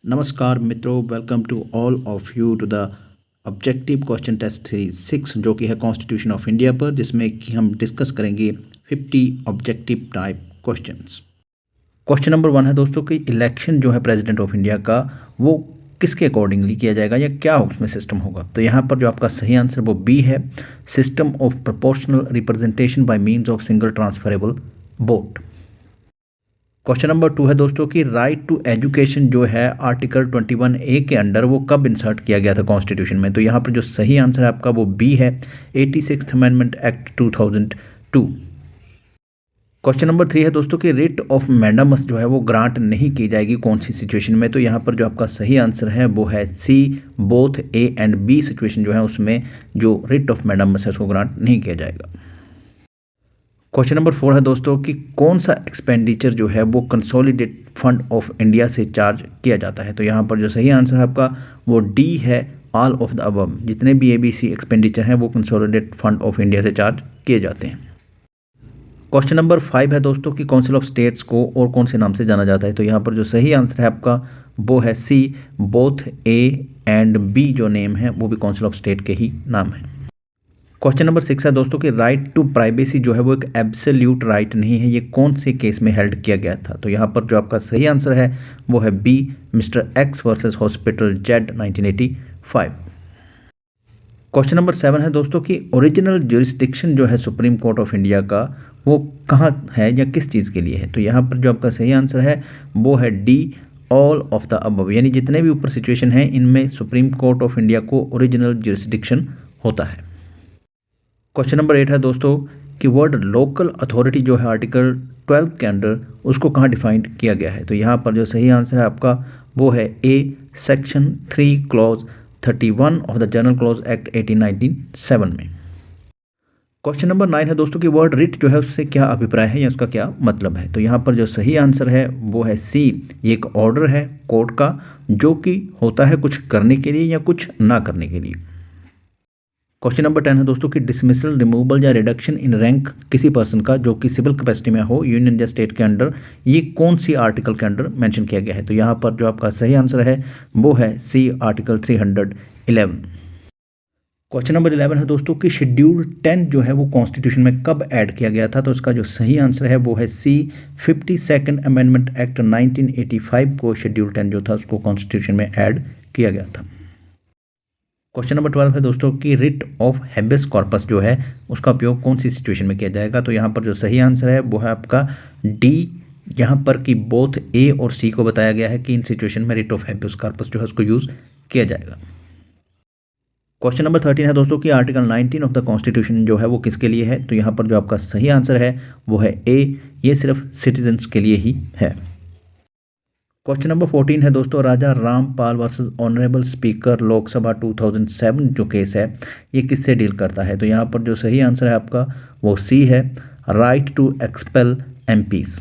नमस्कार मित्रों, welcome to all of you to the objective question test series 6 जो कि है कॉन्स्टिट्यूशन ऑफ इंडिया पर, जिसमें कि हम डिस्कस करेंगे 50 objective type questions. Question number 1 है दोस्तों कि इलेक्शन जो है प्रेसिडेंट ऑफ इंडिया का वो किसके अकॉर्डिंगली किया जाएगा या क्या उसमें सिस्टम होगा। तो यहाँ पर जो आपका सही आंसर वो बी है, system of proportional representation bye means of single transferable vote. Question number 2 है दोस्तों कि राइट टू एजुकेशन जो है आर्टिकल 21A के अंडर वो कब इंसर्ट किया गया था कॉन्स्टिट्यूशन में। तो यहाँ पर जो सही आंसर है आपका वो बी है, 86th amendment act 2002। Question number 3 है दोस्तों कि रिट ऑफ मैंडामस जो है वो ग्रांट नहीं की जाएगी कौन सी सिचुएशन में। तो यहाँ पर जो आपका सही आंसर है वो है C, both A and B situation जो है उसमें जो रिट ऑफ मैंडामस है उसको ग्रांट नहीं किया जाएगा। क्वेश्चन नंबर 4 है दोस्तों कि कौन सा एक्सपेंडिचर जो है वो कंसोलिडेट फंड ऑफ इंडिया से चार्ज किया जाता है। तो यहाँ पर जो सही आंसर है आपका वो डी है, ऑल ऑफ द अबव। जितने भी एबीसी एक्सपेंडिचर हैं वो कंसोलिडेट फंड ऑफ इंडिया से चार्ज किए जाते हैं। क्वेश्चन नंबर 5 है दोस्तों कि काउंसिल ऑफ स्टेट्स को और कौन से नाम से जाना जाता है। तो यहाँ पर जो सही आंसर है आपका वो है C, both A and B जो नेम है वो भी काउंसिल ऑफ स्टेट के ही नाम है। क्वेश्चन नंबर 6 है दोस्तों कि राइट टू प्राइवेसी जो है वो एक एब्सोल्यूट राइट नहीं है, ये कौन से केस में हेल्ड किया गया था। तो यहाँ पर जो आपका सही आंसर है वो है B, Mr X versus hospital Z 1985। Question number 7 है दोस्तों कि ओरिजिनल ज्यूरिसडिक्शन जो है सुप्रीम कोर्ट ऑफ इंडिया का वो कहाँ है या किस चीज़ के लिए है। तो यहाँ पर जो आपका सही आंसर है वो है D, all of the above. यानी जितने भी ऊपर सिचुएशन है इनमें सुप्रीम कोर्ट ऑफ इंडिया को ओरिजिनल ज्यूरिसडिक्शन होता है। क्वेश्चन नंबर 8 है दोस्तों कि वर्ड लोकल अथॉरिटी जो है आर्टिकल 12 के अंडर उसको कहाँ डिफाइन किया गया है। तो यहाँ पर जो सही आंसर है आपका वो है A, section 3 clause 31 of the general clause act 1897 में। क्वेश्चन नंबर 9 है दोस्तों कि वर्ड रिट जो है उससे क्या अभिप्राय है या उसका क्या मतलब है। तो यहाँ पर जो सही आंसर है वो है सी, ये एक ऑर्डर है कोर्ट का जो कि होता है कुछ करने के लिए या कुछ ना करने के लिए। क्वेश्चन नंबर 10 है दोस्तों कि डिसमिसल, रिमूवल या रिडक्शन इन रैंक किसी पर्सन का जो कि सिविल कैपेसिटी में हो यूनियन या स्टेट के अंडर, ये कौन सी आर्टिकल के अंडर मेंशन किया गया है। तो यहाँ पर जो आपका सही आंसर है वो है सी, आर्टिकल 311। क्वेश्चन नंबर 11 है दोस्तों कि शेड्यूल 10 जो है वो कॉन्स्टिट्यूशन में कब ऐड किया गया था। तो इसका जो सही आंसर है वो है सी, 52nd अमेंडमेंट एक्ट 1985 को शेड्यूल 10 जो था उसको कॉन्स्टिट्यूशन में ऐड किया गया था। क्वेश्चन नंबर 12 है दोस्तों कि रिट ऑफ हेबियस कॉर्पस जो है उसका उपयोग कौन सी सिचुएशन में किया जाएगा। तो यहाँ पर जो सही आंसर है वो है आपका डी, यहाँ पर कि बोथ ए और सी को बताया गया है कि इन सिचुएशन में रिट ऑफ हेबियस कॉर्पस जो है उसको यूज़ किया जाएगा। क्वेश्चन नंबर 13 है दोस्तों कि आर्टिकल 19 ऑफ द कॉन्स्टिट्यूशन जो है वो किसके लिए है। तो यहाँ पर जो आपका सही आंसर है वो है ए, ये सिर्फ सिटीजन्स के लिए ही है। क्वेश्चन नंबर 14 है दोस्तों, Raja Rampal versus honourable speaker Lok Sabha 2007 जो केस है ये किससे डील करता है। तो यहाँ पर जो सही आंसर है आपका वो सी है, right to expel MPs.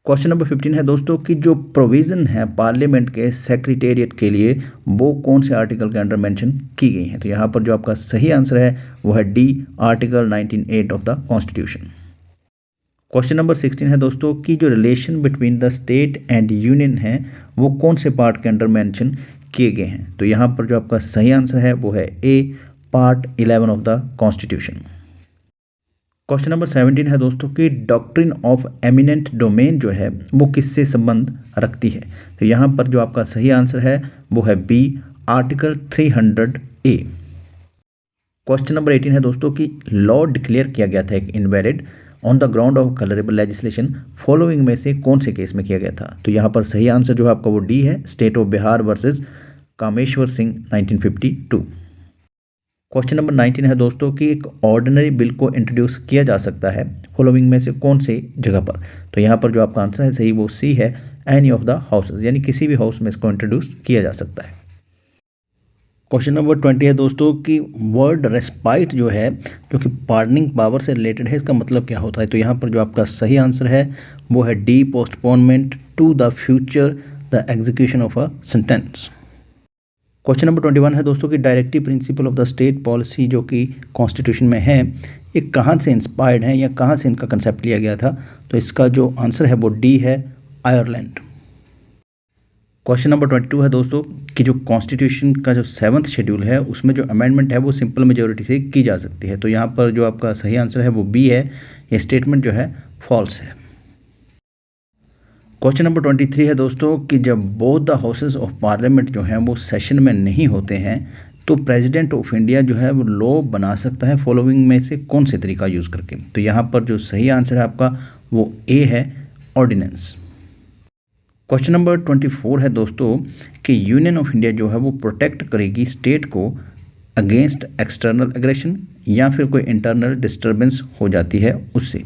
Question number 15 है दोस्तों कि जो प्रोविज़न है पार्लियामेंट के सेक्रेटेरिएट के लिए वो कौन से आर्टिकल के अंडर मेंशन की गई हैं। तो यहाँ पर जो आपका सही आंसर है वो है D, article 19(8) of the constitution. Question number 16 है दोस्तों कि जो relation between the state and union है वो कौन से पार्ट के अंडर मेंशन किए गए हैं। तो यहाँ पर जो आपका सही आंसर है वो है A, part 11 of the constitution. Question number 17 है दोस्तों कि डॉक्ट्रिन ऑफ एमिनेंट डोमेन जो है वो किससे संबंध रखती है। तो यहाँ पर जो आपका सही आंसर है वो है B, article 300A। Question number 18 है दोस्तों कि लॉ डिक्लेयर किया गया था एक invalid on the ground of colourable legislation following में से कौन से केस में किया गया था। तो यहाँ पर सही आंसर जो है आपका वो डी है, state of Bihar versus Kameshwar Singh 1952। Question number 19 है दोस्तों कि एक ऑर्डिनरी बिल को इंट्रोड्यूस किया जा सकता है फॉलोइंग में से कौन से जगह पर। तो यहाँ पर जो आपका आंसर है सही वो सी है, एनी ऑफ द हाउसेज, यानी किसी भी हाउस में इसको इंट्रोड्यूस किया जा सकता है। क्वेश्चन नंबर 20 है दोस्तों कि वर्ड रेस्पाइट जो है जो कि पार्डनिंग पावर से रिलेटेड है, इसका मतलब क्या होता है। तो यहाँ पर जो आपका सही आंसर है वो है D, postponement to the future the execution of a sentence. Question number 21 है दोस्तों कि directive principle of the state policy जो कि कॉन्स्टिट्यूशन में है ये कहाँ से इंस्पायर्ड है या कहाँ से इनका कंसेप्ट लिया गया था। तो इसका जो आंसर है वो डी है, आयरलैंड। क्वेश्चन नंबर 22 है दोस्तों कि जो कॉन्स्टिट्यूशन का जो 7th शेड्यूल है उसमें जो अमेंडमेंट है वो सिंपल मेजोरिटी से की जा सकती है। तो यहाँ पर जो आपका सही आंसर है वो बी है, ये स्टेटमेंट जो है फॉल्स है। क्वेश्चन नंबर 23 है दोस्तों कि जब both the houses of parliament जो हैं वो सेशन में नहीं होते हैं तो प्रेसिडेंट ऑफ इंडिया जो है वो लॉ बना सकता है फॉलोइंग में से कौन से तरीका यूज़ करके। तो यहाँ पर जो सही आंसर है आपका वो ए है, ऑर्डिनेंस। क्वेश्चन नंबर 24 है दोस्तों कि यूनियन ऑफ इंडिया जो है वो प्रोटेक्ट करेगी स्टेट को अगेंस्ट एक्सटर्नल एग्रेशन या फिर कोई इंटरनल डिस्टर्बेंस हो जाती है उससे।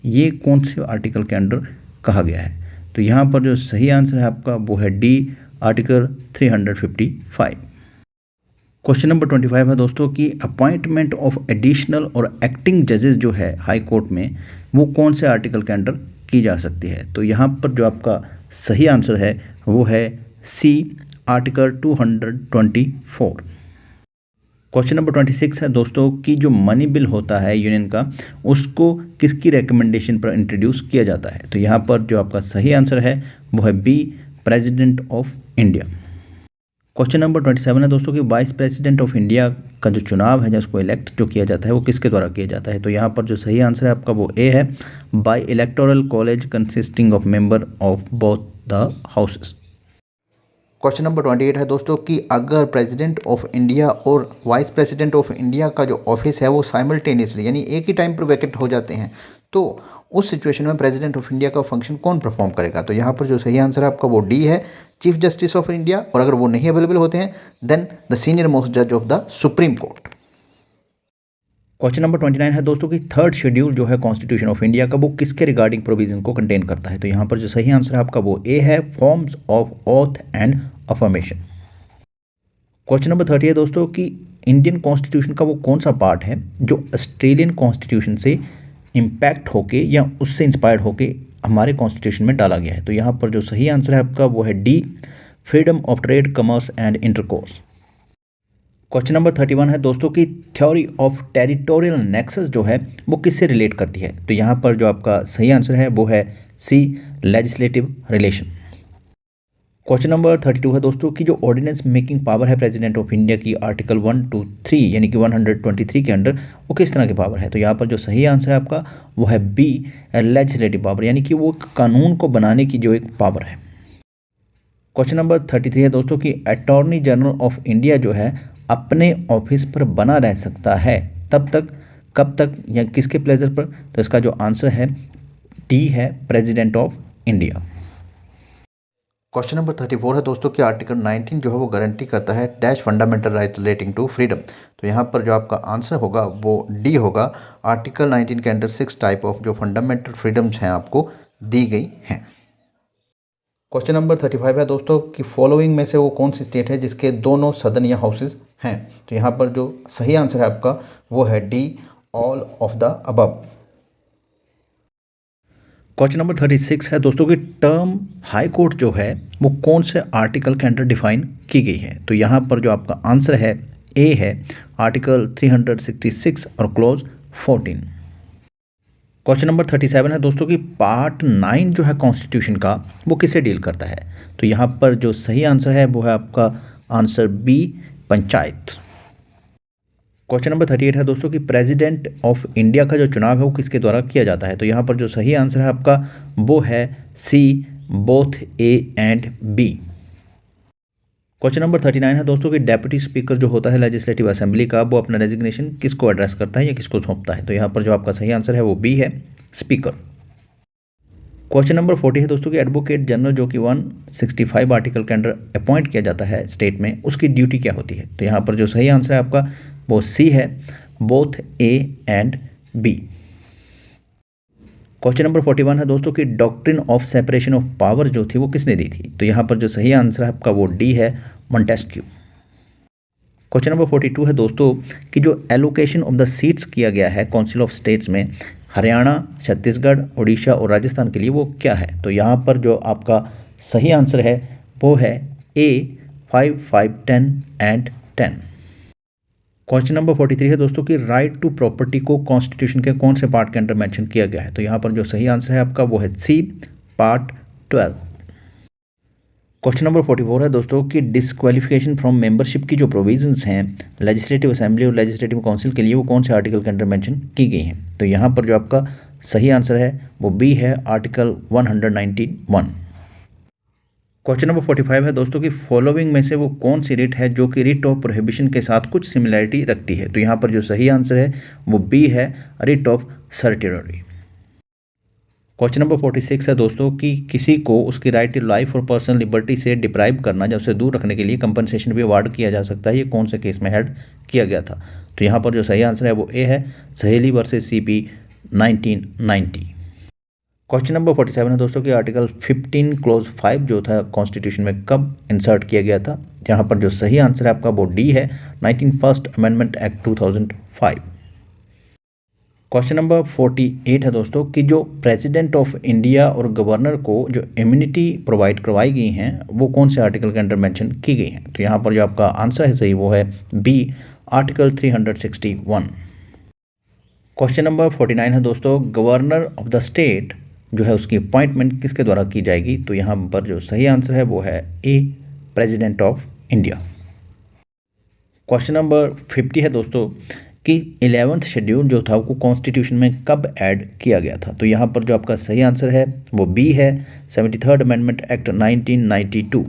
ये कौन से आर्टिकल के अंडर कहा गया है। तो यहाँ पर जो सही आंसर है आपका वो है डी, आर्टिकल 355। क्वेश्चन नंबर 25 है दोस्तों कि अपॉइंटमेंट ऑफ एडिशनल और एक्टिंग जजेस जो है हाई कोर्ट में वो कौन से आर्टिकल के अंडर की जा सकती है। तो यहाँ पर जो आपका सही आंसर है वो है सी, आर्टिकल 224। क्वेश्चन नंबर 26 है दोस्तों कि जो मनी बिल होता है यूनियन का उसको किसकी रिकमेंडेशन पर इंट्रोड्यूस किया जाता है। तो यहाँ पर जो आपका सही आंसर है वो है B, president of India. Question number 27 है दोस्तों कि वाइस प्रेसिडेंट ऑफ इंडिया का जो चुनाव है जिसको इलेक्ट जो किया जाता है वो किसके द्वारा किया जाता है। तो यहाँ पर जो सही आंसर है आपका वो ए है, by electoral college consisting of member of both the houses. Question number 28 है दोस्तों कि अगर प्रेसिडेंट ऑफ इंडिया और वाइस प्रेसिडेंट ऑफ इंडिया का जो ऑफिस है वो साइमल्टेनियसली यानी एक ही टाइम पर वैकेंट हो जाते हैं तो उस सिचुएशन में प्रेसिडेंट ऑफ इंडिया का फंक्शन कौन परफॉर्म करेगा। तो यहाँ पर जो सही आंसर है आपका वो डी है, चीफ जस्टिस ऑफ इंडिया। और अगर वो नहीं अवेलेबल होते हैं देन द सीनियर मोस्ट जज of the supreme court. Question number 29 है दोस्तों कि 3rd शेड्यूल जो है कॉन्स्टिट्यूशन ऑफ इंडिया का वो किसके रिगार्डिंग प्रोविजन को कंटेन करता है। तो यहाँ पर जो सही आंसर है आपका वो ए है, forms of auth and affirmation. Question number 30 है दोस्तों कि इंडियन कॉन्स्टिट्यूशन का वो कौन सा पार्ट है जो ऑस्ट्रेलियन कॉन्स्टिट्यूशन से इम्पैक्ट होके या उससे इंस्पायर्ड होके हमारे कॉन्स्टिट्यूशन में डाला गया है। तो यहाँ पर जो सही आंसर है आपका वो है D, freedom of trade, commerce and intercourse. Question number 31 है दोस्तों कि थ्योरी ऑफ टेरिटोरियल नेक्सस जो है वो किससे रिलेट करती है। तो यहाँ पर जो आपका सही आंसर है वो है सी, लेजिस्लेटिव रिलेशन। क्वेश्चन नंबर 32 है दोस्तों कि जो ऑर्डिनेंस मेकिंग पावर है प्रेसिडेंट ऑफ इंडिया की आर्टिकल 123 यानी कि 123 के अंडर वो किस तरह की पावर है। तो यहाँ पर जो सही आंसर है आपका वो है बी, लेजिस्लेटिव पावर, यानी कि वो कानून को बनाने की जो एक पावर है। क्वेश्चन नंबर 33 है दोस्तों कि अटॉर्नी जनरल ऑफ इंडिया जो है अपने ऑफिस पर बना रह सकता है तब तक, कब तक या किसके प्लेजर पर। तो इसका जो आंसर है डी है, president of India. Question number 34 है दोस्तों कि आर्टिकल 19 जो है वो गारंटी करता है dash fundamental right relating to freedom. तो यहाँ पर जो आपका आंसर होगा वो डी होगा, आर्टिकल 19 के अंडर 6 टाइप ऑफ जो फंडामेंटल फ्रीडम्स हैं आपको दी गई हैं। क्वेश्चन नंबर 35 है दोस्तों कि फॉलोइंग में से वो कौन सी स्टेट है जिसके दोनों सदन या हाउसेज हैं। तो यहाँ पर जो सही आंसर है आपका वो है D, all of the above. Question number 36 है दोस्तों कि टर्म हाई कोर्ट जो है वो कौन से आर्टिकल के अंडर डिफाइन की गई है। तो यहाँ पर जो आपका आंसर है ए है, आर्टिकल 366 और क्लॉज 14। क्वेश्चन नंबर 37 है दोस्तों कि पार्ट 9 जो है कॉन्स्टिट्यूशन का वो किसे डील करता है। तो यहाँ पर जो सही आंसर है वो है आपका answer B, panchayat. Question number 38 है दोस्तों कि प्रेसिडेंट ऑफ इंडिया का जो चुनाव है वो किसके द्वारा किया जाता है। तो यहाँ पर जो सही आंसर है आपका वो है C, both A and B. Question number 39 है दोस्तों कि डेप्यूटी स्पीकर जो होता है लेजिस्लेटिव असेंबली का वो अपना रेजिग्नेशन किसको एड्रेस करता है या किसको सौंपता है। तो यहाँ पर जो आपका सही आंसर है वो बी है, स्पीकर। क्वेश्चन नंबर 40 है दोस्तों कि एडवोकेट जनरल जो कि 165 आर्टिकल के अंडर अपॉइंट किया जाता है स्टेट में, उसकी ड्यूटी क्या होती है। तो यहाँ पर जो सही आंसर है आपका वो सी है, both A and B. Question number 41 है दोस्तों कि doctrine of separation of power जो थी वो किसने दी थी। तो यहाँ पर जो सही आंसर है आपका वो डी है, मॉन्टेस्क्यू। क्वेश्चन नंबर 42 है दोस्तों कि जो एलोकेशन ऑफ द सीट्स किया गया है काउंसिल ऑफ स्टेट्स में हरियाणा, छत्तीसगढ़, उड़ीसा और राजस्थान के लिए वो क्या है। तो यहाँ पर जो आपका सही आंसर है वो है ए, 5, 5, 10 एंड 10। क्वेश्चन नंबर 43 है दोस्तों कि राइट टू प्रॉपर्टी को कॉन्स्टिट्यूशन के कौन से पार्ट के अंडर मेंशन किया गया है। तो यहाँ पर जो सही आंसर है आपका वो है सी, पार्ट 12। क्वेश्चन नंबर 44 है दोस्तों कि डिसक्वालिफिकेशन फ्रॉम मेंबरशिप की जो प्रोविजंस हैं लेजिस्लेटिव असेंबली और लेजिस्लेटिव काउंसिल के लिए वो कौन से आर्टिकल के अंडर मेंशन की गई हैं। तो यहाँ पर जो आपका सही आंसर है वो बी है, आर्टिकल 191। क्वेश्चन नंबर 45 है दोस्तों कि फॉलोइंग में से वो कौन सी रिट है जो कि रिट ऑफ प्रोहिबिशन के साथ कुछ सिमिलरिटी रखती है। तो यहाँ पर जो सही आंसर है वो बी है, रिट ऑफ सर्टिलरी। क्वेश्चन नंबर 46 है दोस्तों कि किसी को उसकी राइट टू लाइफ और पर्सनल लिबर्टी से डिप्राइव करना या उसे दूर रखने के लिए कंपनसेशन भी अवार्ड किया जा सकता है, ये कौन से केस में हेड किया गया था। तो यहाँ पर जो सही आंसर है वो ए है, सहेली वर्सेस सीपी 1990। क्वेश्चन नंबर 47 है दोस्तों कि आर्टिकल 15 क्लोज 5 जो था कॉन्स्टिट्यूशन में कब इंसर्ट किया गया था। यहाँ पर जो सही आंसर है आपका वो डी है, 19 अमेंडमेंट एक्ट 2005। क्वेश्चन नंबर 48 है दोस्तों कि जो प्रेसिडेंट ऑफ इंडिया और गवर्नर को जो इम्यूनिटी प्रोवाइड करवाई गई हैं वो कौन से आर्टिकल के अंडर मेंशन की गई हैं। तो यहाँ पर जो आपका आंसर है सही वो है बी, आर्टिकल 361। क्वेश्चन नंबर 49 है दोस्तों, गवर्नर ऑफ द स्टेट जो है उसकी अपॉइंटमेंट किसके द्वारा की जाएगी। तो यहाँ पर जो सही आंसर है वो है A, president of India. Question number 50 है दोस्तों कि 11th शेड्यूल जो था वो कॉन्स्टिट्यूशन में कब ऐड किया गया था। तो यहाँ पर जो आपका सही आंसर है वो बी है, 73rd अमेंडमेंट एक्ट 1992।